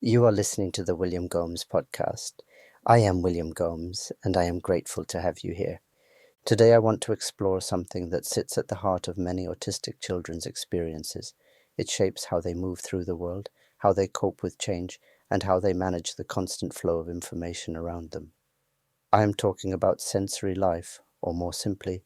You are listening to the William Gomes Podcast. I am William Gomes, and I am grateful to have you here. Today, I want to explore something that sits at the heart of many autistic children's experiences. It shapes how they move through the world, how they cope with change, and how they manage the constant flow of information around them. I am talking about sensory life, or more simply,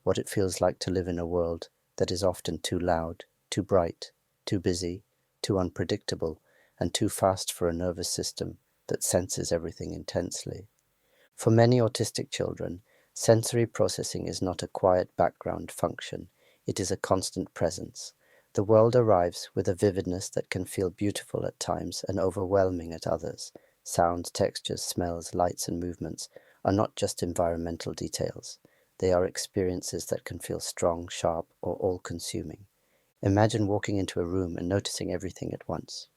what it feels like to live in a world that is often too loud, too bright, too busy, too unpredictable, and too fast for a nervous system that senses everything intensely. For many autistic children, sensory processing is not a quiet background function, it is a constant presence. The world arrives with a vividness that can feel beautiful at times and overwhelming at others. Sounds, textures, smells, lights, and movements are not just environmental details. They are experiences that can feel strong, sharp, or all-consuming. Imagine walking into a room and noticing everything at once.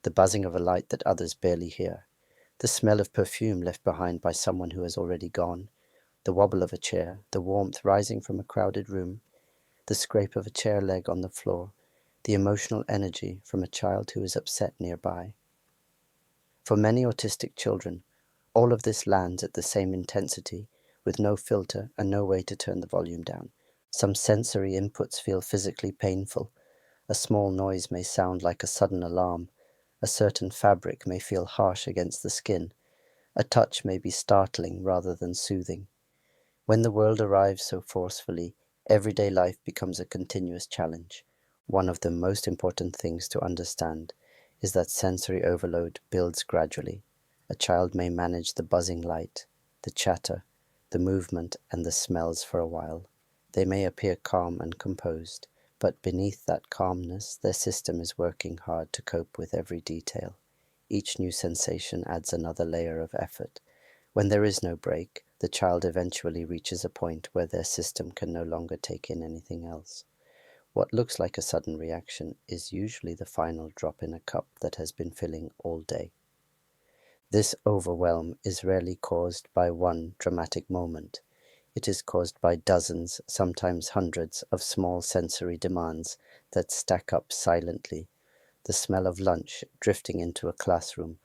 The buzzing of a light that others barely hear. The smell of perfume left behind by someone who has already gone. The wobble of a chair. The warmth rising from a crowded room. The scrape of a chair leg on the floor. The emotional energy from a child who is upset nearby. For many autistic children, all of this lands at the same intensity, with no filter and no way to turn the volume down. Some sensory inputs feel physically painful. A small noise may sound like a sudden alarm. A certain fabric may feel harsh against the skin. A touch may be startling rather than soothing. When the world arrives so forcefully, everyday life becomes a continuous challenge. One of the most important things to understand is that sensory overload builds gradually. A child may manage the buzzing light, the chatter, the movement, and the smells for a while. They may appear calm and composed, but beneath that calmness, their system is working hard to cope with every detail. Each new sensation adds another layer of effort. When there is no break, the child eventually reaches a point where their system can no longer take in anything else. What looks like a sudden reaction is usually the final drop in a cup that has been filling all day. This overwhelm is rarely caused by one dramatic moment. It is caused by dozens, sometimes hundreds, of small sensory demands that stack up silently. The smell of lunch drifting into a classroom,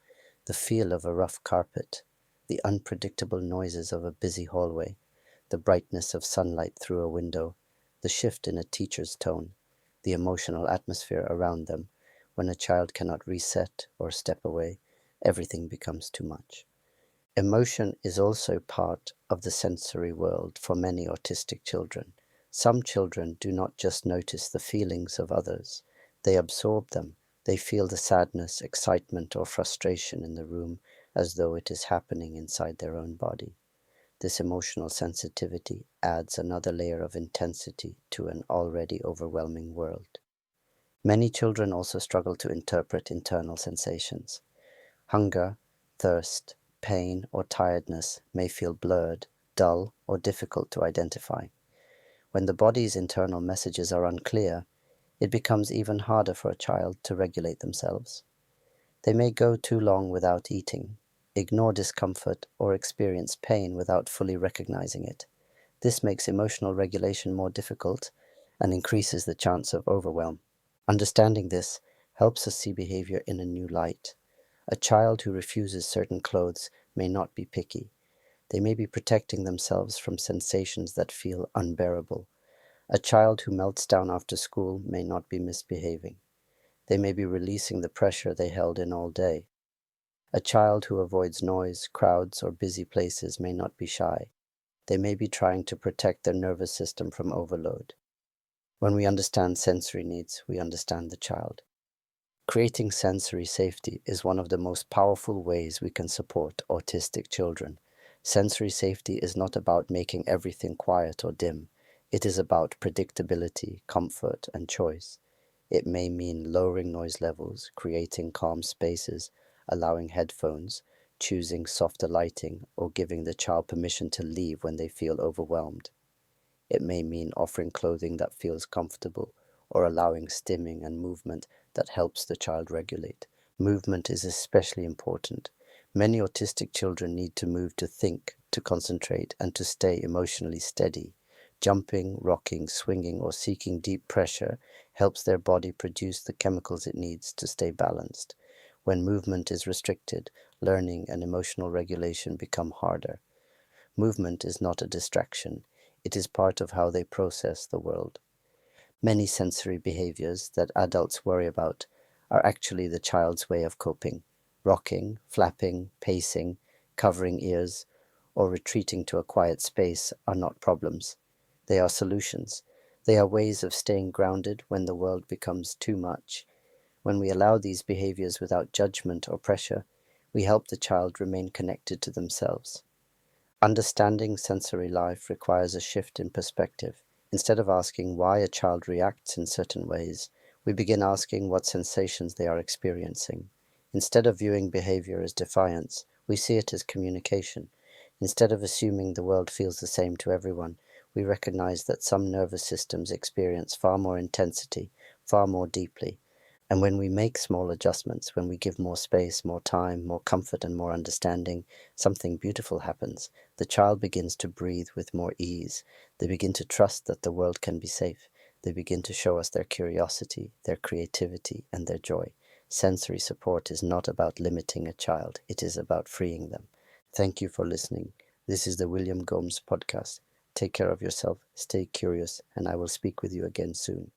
the feel of a rough carpet, the unpredictable noises of a busy hallway, the brightness of sunlight through a window, the shift in a teacher's tone, the emotional atmosphere around them. When a child cannot reset or step away, everything becomes too much. Emotion is also part of the sensory world for many autistic children. Some children do not just notice the feelings of others, they absorb them. They feel the sadness, excitement, or frustration in the room as though it is happening inside their own body. This emotional sensitivity adds another layer of intensity to an already overwhelming world. Many children also struggle to interpret internal sensations. Hunger, thirst, pain, or tiredness may feel blurred, dull, or difficult to identify. When the body's internal messages are unclear, it becomes even harder for a child to regulate themselves. They may go too long without eating, ignore discomfort, or experience pain without fully recognizing it. This makes emotional regulation more difficult and increases the chance of overwhelm. Understanding this helps us see behavior in a new light. A child who refuses certain clothes may not be picky. They may be protecting themselves from sensations that feel unbearable. A child who melts down after school may not be misbehaving. They may be releasing the pressure they held in all day. A child who avoids noise, crowds, or busy places may not be shy. They may be trying to protect their nervous system from overload. When we understand sensory needs, we understand the child. Creating sensory safety is one of the most powerful ways we can support autistic children. Sensory safety is not about making everything quiet or dim. It is about predictability, comfort, and choice. It may mean lowering noise levels, creating calm spaces, allowing headphones, choosing softer lighting, or giving the child permission to leave when they feel overwhelmed. It may mean offering clothing that feels comfortable, or allowing stimming and movement that helps the child regulate. Movement is especially important. Many autistic children need to move to think, to concentrate, and to stay emotionally steady. Jumping, rocking, swinging, or seeking deep pressure helps their body produce the chemicals it needs to stay balanced. When movement is restricted, learning and emotional regulation become harder. Movement is not a distraction. It is part of how they process the world. Many sensory behaviors that adults worry about are actually the child's way of coping. Rocking, flapping, pacing, covering ears, or retreating to a quiet space are not problems. They are solutions. They are ways of staying grounded when the world becomes too much. When we allow these behaviors without judgment or pressure, we help the child remain connected to themselves. Understanding sensory life requires a shift in perspective. Instead of asking why a child reacts in certain ways, we begin asking what sensations they are experiencing. Instead of viewing behavior as defiance, we see it as communication. Instead of assuming the world feels the same to everyone, we recognize that some nervous systems experience far more intensity, far more deeply. And when we make small adjustments, when we give more space, more time, more comfort, and more understanding, something beautiful happens. The child begins to breathe with more ease. They begin to trust that the world can be safe. They begin to show us their curiosity, their creativity, and their joy. Sensory support is not about limiting a child, it is about freeing them. Thank you for listening. This is the William Gomes Podcast. Take care of yourself, stay curious, and I will speak with you again soon.